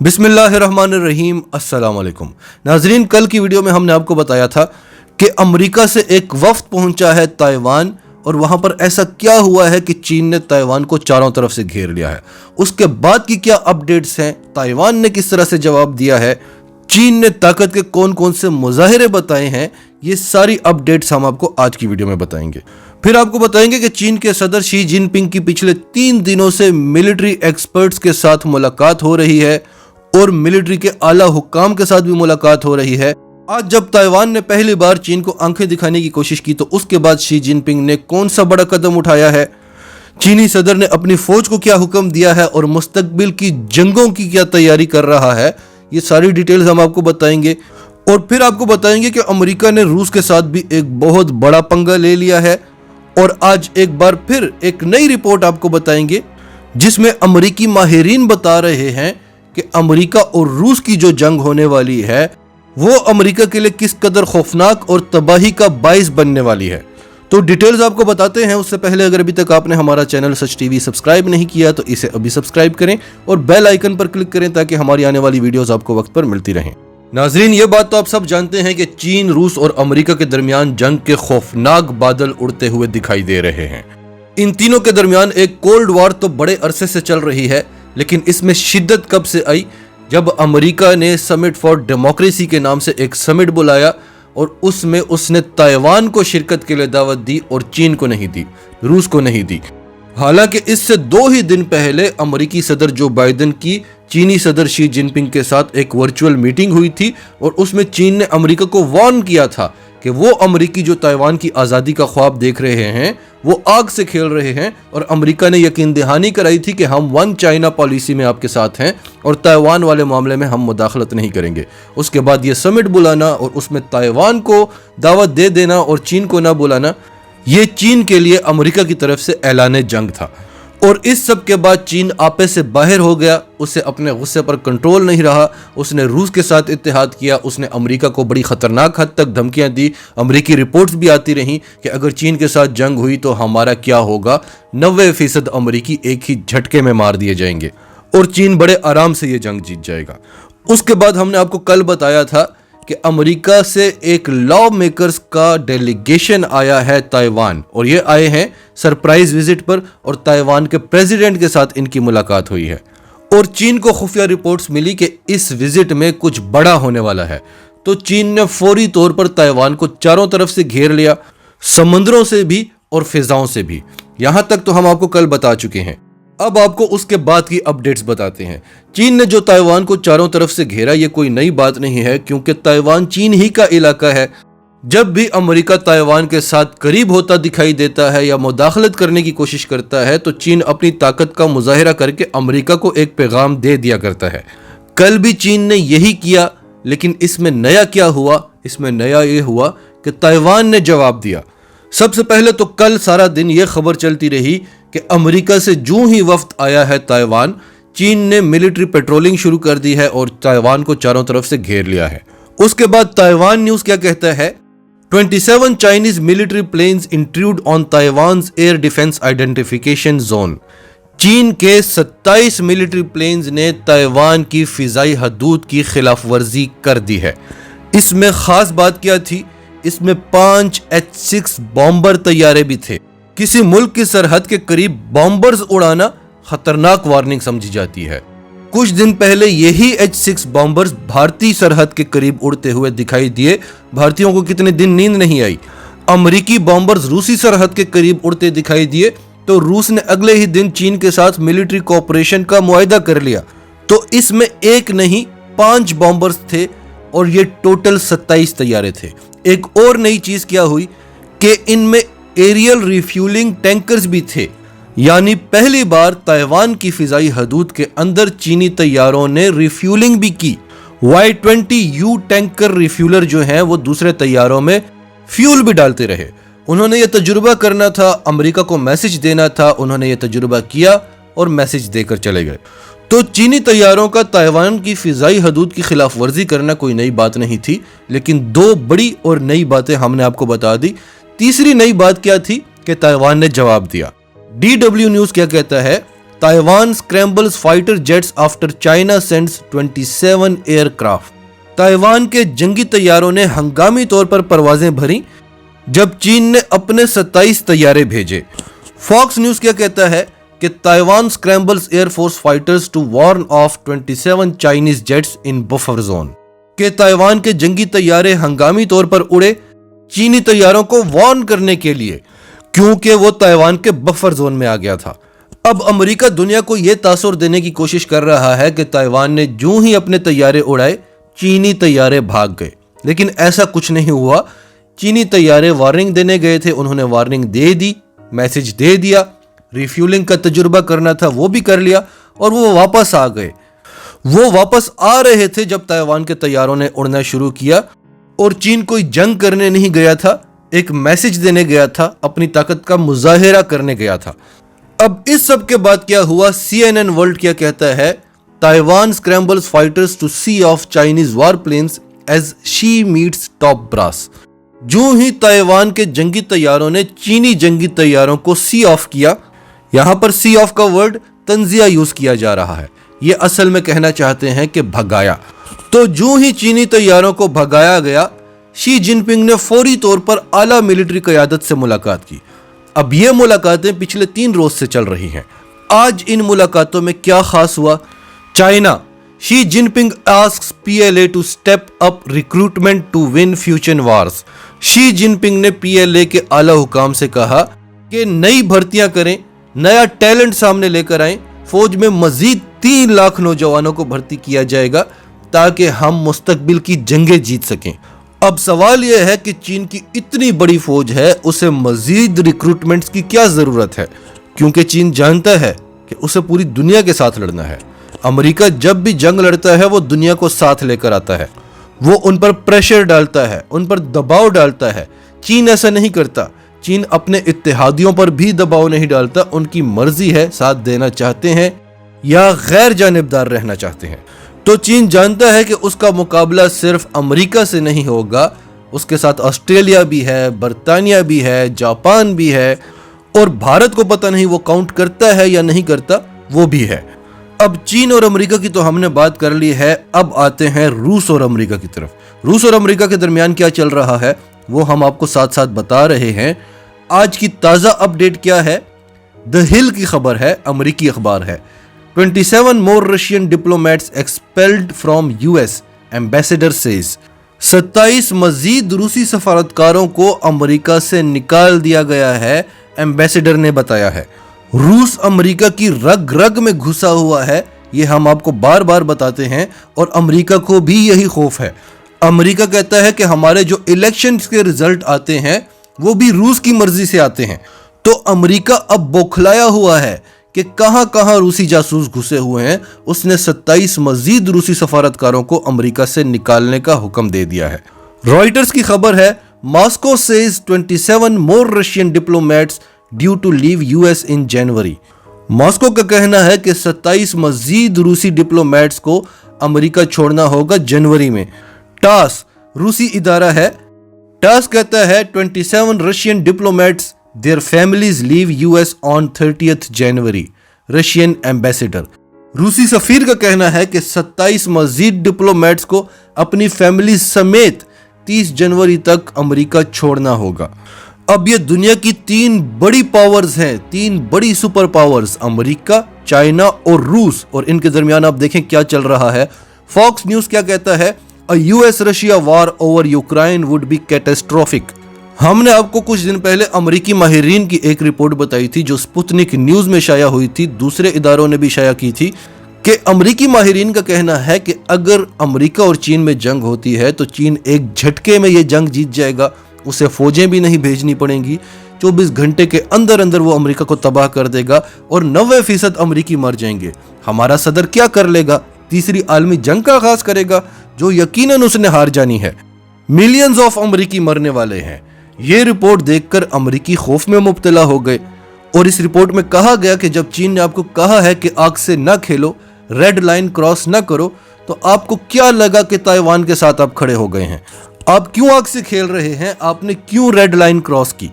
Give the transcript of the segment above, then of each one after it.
बिस्मिल्लाहिर्रहमानिर्रहीम अस्सलाम वालेकुम नाजरीन। कल की वीडियो में हमने आपको बताया था कि अमेरिका से एक वफ्द पहुंचा है ताइवान और वहां पर ऐसा क्या हुआ है कि चीन ने ताइवान को चारों तरफ से घेर लिया है। उसके बाद की क्या अपडेट्स हैं, ताइवान ने किस तरह से जवाब दिया है, चीन ने ताकत के कौन कौन से मुजाहिरे बताए हैं, ये सारी अपडेट्स हम आपको आज की वीडियो में बताएंगे। फिर आपको बताएंगे कि चीन के सदर शी जिनपिंग की पिछले 3 दिनों से मिलिट्री एक्सपर्ट्स के साथ मुलाकात हो रही है और मिलिट्री के आला हुक्काम के साथ भी मुलाकात हो रही है। आज जब ताइवान ने पहली बार चीन को आंखें दिखाने की कोशिश की तो उसके बाद शी जिनपिंग ने कौन सा बड़ा कदम उठाया है, चीनी सदर ने अपनी फौज को क्या हुक्म दिया है और मुस्तकबिल की जंगों की क्या तैयारी कर रहा है, ये सारी डिटेल्स हम आपको बताएंगे। और फिर आपको बताएंगे कि अमेरिका ने रूस के साथ भी एक बहुत बड़ा पंगा ले लिया है और आज एक बार फिर एक नई रिपोर्ट आपको बताएंगे जिसमें अमेरिकी माहिरीन बता रहे हैं कि अमेरिका और रूस की जो जंग होने वाली है वो अमेरिका के लिए किस कदर खौफनाक और तबाही का बाइस बनने वाली है। तो डिटेल्स आपको बताते हैं। उससे पहले अगर अभी तक आपने हमारा चैनल सच टीवी सब्सक्राइब नहीं किया तो इसे अभी सब्सक्राइब करें और बेल आइकन पर क्लिक करें ताकि हमारी आने वाली वीडियोस आपको वक्त पर मिलती रहें। नाजरीन, ये बात तो आप सब जानते हैं कि चीन, रूस और अमेरिका के दरमियान जंग के खौफनाक बादल उड़ते हुए दिखाई दे रहे हैं। इन तीनों के दरमियान एक कोल्ड वॉर तो बड़े अरसे से चल रही है, लेकिन इसमें शिद्दत कब से आई, जब अमेरिका ने समिट फॉर डेमोक्रेसी के नाम से एक समिट बुलाया और उसमें उसने ताइवान को शिरकत के लिए दावत दी और चीन को नहीं दी, रूस को नहीं दी। हालांकि इससे 2 ही दिन पहले अमेरिकी सदर जो बाइडेन की चीनी सदर शी जिनपिंग के साथ एक वर्चुअल मीटिंग हुई थी और उसमें चीन ने अमेरिका को वार्न किया था कि वो अमेरिकी जो ताइवान की आज़ादी का ख्वाब देख रहे हैं वो आग से खेल रहे हैं और अमेरिका ने यकीन दहानी कराई थी कि हम 1 चाइना पॉलिसी में आपके साथ हैं और ताइवान वाले मामले में हम मुदाखलत नहीं करेंगे। उसके बाद ये समिट बुलाना और उसमें ताइवान को दावत दे देना और चीन को ना बुलाना, ये चीन के लिए अमेरिका की तरफ से ऐलान जंग था। और इस सब के बाद चीन आपे से बाहर हो गया, उसे अपने गुस्से पर कंट्रोल नहीं रहा, उसने रूस के साथ इत्तेहाद किया, उसने अमेरिका को बड़ी खतरनाक हद तक धमकियां दी। अमेरिकी रिपोर्ट्स भी आती रहीं कि अगर चीन के साथ जंग हुई तो हमारा क्या होगा, 90% अमेरिकी एक ही झटके में मार दिए जाएंगे और चीन बड़े आराम से ये जंग जीत जाएगा। उसके बाद हमने आपको कल बताया था कि अमेरिका से एक लॉ मेकर्स का डेलीगेशन आया है ताइवान और ये आए हैं सरप्राइज विजिट पर और ताइवान के प्रेसिडेंट के साथ इनकी मुलाकात हुई है। और चीन को खुफिया रिपोर्ट्स मिली कि इस विजिट में कुछ बड़ा होने वाला है, तो चीन ने फौरी तौर पर ताइवान को चारों तरफ से घेर लिया, समंदरों से भी और फिजाओं से भी। यहां तक तो हम आपको कल बता चुके हैं। अब आपको उसके बाद की अपडेट्स बताते हैं। चीन ने जो ताइवान को चारों तरफ से घेरा ये कोई नई बात नहीं है, क्योंकि ताइवान चीन ही का इलाका है। जब भी अमेरिका ताइवान के साथ करीब होता दिखाई देता है या मुदाखलत करने की कोशिश करता है तो चीन अपनी ताकत का मुजाहिरा करके अमेरिका को एक पैगाम दे दिया करता है। कल भी चीन ने यही किया, लेकिन इसमें नया क्या हुआ? इसमें नया ये हुआ कि ताइवान ने जवाब दिया। सबसे पहले तो कल सारा दिन ये खबर चलती रही कि अमेरिका से जूं ही वफ्द आया है ताइवान, चीन ने मिलिट्री पेट्रोलिंग शुरू कर दी है और ताइवान को चारों तरफ से घेर लिया है। उसके बाद ताइवान न्यूज क्या कहता है, 27 Chinese military planes intrude on Taiwan's air defence identification zone. चीन के 27 मिलिट्री प्लेन्स ने ताइवान की फिजाई हदूद की खिलाफ वर्जी कर दी है। इसमें खास बात क्या थी, इसमें 5 H-6 बॉम्बर तैयारे भी थे। किसी मुल्क की सरहद के करीब बॉम्बर्स उड़ाना खतरनाक वार्निंग समझी जाती है। कुछ दिन पहले यही H-6 बॉम्बर्स भारतीय सरहद के करीब उड़ते हुए दिखाई दिए। भारतीयों को कितने दिन नींद नहीं आई। अमेरिकी बॉम्बर्स रूसी सरहद के करीब उड़ते दिखाई दिए तो रूस ने अगले ही दिन चीन के साथ मिलिट्री कोऑपरेशन का मुआहिदा कर लिया। तो इसमें एक नहीं 5 बॉम्बर्स थे और ये टोटल 27 तैयारे थे। एक और नई चीज क्या हुई कि इनमें एरियल रिफ्यूलिंग टैंकर्स भी थे, यानी पहली बार ताइवान की फिजाई हदूद के अंदर चीनी तैयारों ने रिफ्यूलिंग भी की। Y-20U टैंकर रिफ्यूलर जो हैं वो दूसरे तैयारों में फ्यूल भी डालते रहे। उन्होंने ये तजुर्बा करना था, अमेरिका को मैसेज देना था, उन्होंने ये तजुर्बा किया और मैसेज देकर चले गए। तो चीनी तैयारों का ताइवान की फिजाई हदूद की खिलाफ वर्जी करना कोई नई बात नहीं थी, लेकिन 2 बड़ी और नई बातें हमने आपको बता दी। तीसरी नई बात क्या थी कि ताइवान ने जवाब दिया। DW न्यूज क्या कहता है, Taiwan scrambles fighter jets after China sends 27 aircraft. Taiwan के जंगी तैयारों ने हंगामी तौर पर परवाजें भरी जब चीन ने अपने 27 तैयारे भेजे। फॉक्स न्यूज क्या कहता है कि Taiwan scrambles air force fighters to warn off 27 Chinese jets in buffer zone. के ताइवान के जंगी तैयारे हंगामी तौर पर उड़े चीनी तैयारों को वार्न करने के लिए, क्योंकि वो ताइवान के बफर जोन में आ गया था। अब अमेरिका दुनिया को यह तासुर देने की कोशिश कर रहा है कि ताइवान ने जो ही अपने तैयारे उड़ाए चीनी तैयारे भाग गए, लेकिन ऐसा कुछ नहीं हुआ। चीनी तैयारे वार्निंग देने गए थे, उन्होंने वार्निंग दे दी, मैसेज दे दिया, रिफ्यूलिंग का तजुर्बा करना था वो भी कर लिया और वो वापस आ गए। वो वापस आ रहे थे जब ताइवान के तैयारों ने उड़ना शुरू किया और चीन कोई जंग करने नहीं गया था, एक मैसेज देने गया था, अपनी ताकत का मुजाहिरा करने गया था। अब इस सब के बाद क्या हुआ, CNN वर्ल्ड क्या कहता है, Taiwan scrambles fighters to see off Chinese war planes as Xi meets top brass. जो ही ताइवान के जंगी तैयारों ने चीनी जंगी तैयारों को सी ऑफ किया, यहां पर सी ऑफ का वर्ड तंजिया यूज किया जा रहा है, ये असल में कहना चाहते हैं कि भगाया। तो जो ही चीनी तैयारों को भगाया गया, शी जिनपिंग ने फौरी तौर पर आला मिलिट्री क़यादत से मुलाकात की। अब ये मुलाकातें पिछले 3 रोज से चल रही हैं। आज इन मुलाकातों में क्या खास हुआ, China, Xi Jinping asks PLA to step up recruitment to win future wars. Xi Jinping ने PLA के आला हुकाम से कहा कि नई भर्तियां करें, नया टैलेंट सामने लेकर आएं, फौज में मजीद 3 लाख नौजवानों को भर्ती किया जाएगा ताकि हम मुस्तकबिल की जंगें जीत सकें। अब सवाल यह है कि चीन की इतनी बड़ी फौज है, उसे मजीद रिक्रूटमेंट्स की क्या जरूरत है, क्योंकि चीन जानता है कि उसे पूरी दुनिया के साथ लड़ना है। अमेरिका जब भी जंग लड़ता है वो दुनिया को साथ लेकर आता है, वो उन पर प्रेशर डालता है, उन पर दबाव डालता है। चीन ऐसा नहीं करता, चीन अपने इत्तेहादियों पर भी दबाव नहीं डालता, उनकी मर्जी है, साथ देना चाहते हैं या गैर जानिबदार रहना चाहते हैं। तो चीन जानता है कि उसका मुकाबला सिर्फ अमेरिका से नहीं होगा, उसके साथ ऑस्ट्रेलिया भी है, बर्तानिया भी है, जापान भी है, और भारत को पता नहीं वो काउंट करता है या नहीं करता, वो भी है। अब चीन और अमेरिका की तो हमने बात कर ली है, अब आते हैं रूस और अमेरिका की तरफ। रूस और अमेरिका के दरमियान क्या चल रहा है वो हम आपको साथ साथ बता रहे हैं। आज की ताज़ा अपडेट क्या है, द हिल की खबर है, अमेरिकी अखबार है। 27 more Russian diplomats expelled from US, ambassador says. 27 मजीद रूसी सफारतकारों को अमेरिका से निकाल दिया गया है, एम्बेसडर ने बताया है। रूस अमेरिका की रग रग में घुसा हुआ है, ये हम आपको बार बार बताते हैं, और अमेरिका को भी यही खौफ है। अमेरिका कहता है कि हमारे जो इलेक्शंस के रिजल्ट आते हैं वो भी रूस की मर्जी से आते हैं। तो अमेरिका अब बौखलाया हुआ है कि कहां कहां रूसी जासूस घुसे हुए हैं। उसने 27 मजीद रूसी सफारतकारों को अमेरिका से निकालने का हुक्म दे दिया है। रॉयटर्स की खबर है, Moscow says 27 more Russian diplomats due to leave US in January. Moscow का कहना है कि 27 मजीद रूसी डिप्लोमेट्स को अमेरिका छोड़ना होगा जनवरी में। टास रूसी इदारा है, टास कहता है 27 Russian diplomats their families leave US on 30th January. Russian ambassador, रूसी सफीर का कहना है कि 27 मजीद डिप्लोमेट्स को अपनी फैमिली समेत 30 जनवरी तक अमेरिका छोड़ना होगा। अब ये दुनिया की 3 बड़ी पावर्स हैं, 3 बड़ी सुपर पावर्स, अमेरिका, चाइना और रूस, और इनके दरमियान आप देखें क्या चल रहा है। फॉक्स न्यूज क्या कहता है, अ US Russia war over Ukraine would be catastrophic. हमने आपको कुछ दिन पहले अमेरिकी माहिरीन की एक रिपोर्ट बताई थी जो स्पुतनिक न्यूज में शाया हुई थी, दूसरे इदारों ने भी शाया की थी, कि अमेरिकी माहिरीन का कहना है कि अगर अमेरिका और चीन में जंग होती है तो चीन एक झटके में ये जंग जीत जाएगा, उसे फौजें भी नहीं भेजनी पड़ेंगी, 24 घंटे के अंदर अंदर वो अमेरिका को तबाह कर देगा और 90% अमेरिकी मर जाएंगे। हमारा सदर क्या कर लेगा, तीसरी आलमी जंग का आगाज करेगा जो यकीनन उसने हार जानी है। मिलियंस ऑफ अमेरिकी मरने वाले हैं। ये रिपोर्ट देखकर अमेरिकी खौफ में मुब्तला हो गए, और इस रिपोर्ट में कहा गया कि जब चीन ने आपको कहा है कि आग से ना खेलो, रेड लाइन क्रॉस ना करो, तो आपको क्या लगा कि ताइवान के साथ आप खड़े हो गए हैं? आप क्यों आग से खेल रहे हैं? आपने क्यों रेड लाइन क्रॉस की?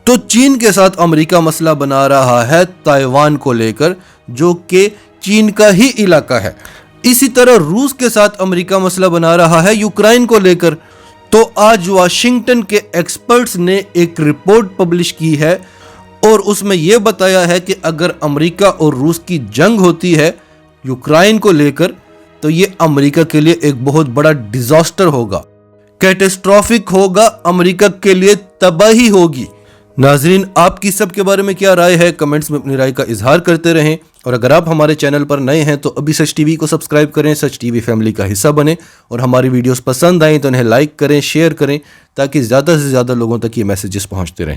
तो चीन के साथ अमेरिका मसला बना रहा है ताइवान को लेकर, जो कि चीन का ही इलाका है। इसी तरह रूस के साथ अमेरिका मसला बना रहा है यूक्रेन को लेकर। तो आज वाशिंगटन के एक्सपर्ट्स ने एक रिपोर्ट पब्लिश की है और उसमें यह बताया है कि अगर अमेरिका और रूस की जंग होती है यूक्रेन को लेकर, तो ये अमेरिका के लिए एक बहुत बड़ा डिजास्टर होगा, कैटेस्ट्रॉफिक होगा, अमेरिका के लिए तबाही होगी। नाजरीन, आपकी सबके बारे में क्या राय है? कमेंट्स में अपनी राय का इजहार करते रहें। और अगर आप हमारे चैनल पर नए हैं तो अभी सच टीवी को सब्सक्राइब करें, सच टीवी फैमिली का हिस्सा बने। और हमारी वीडियोस पसंद आए तो उन्हें लाइक करें, शेयर करें, ताकि ज़्यादा से ज़्यादा लोगों तक ये मैसेजेस पहुंचते रहें।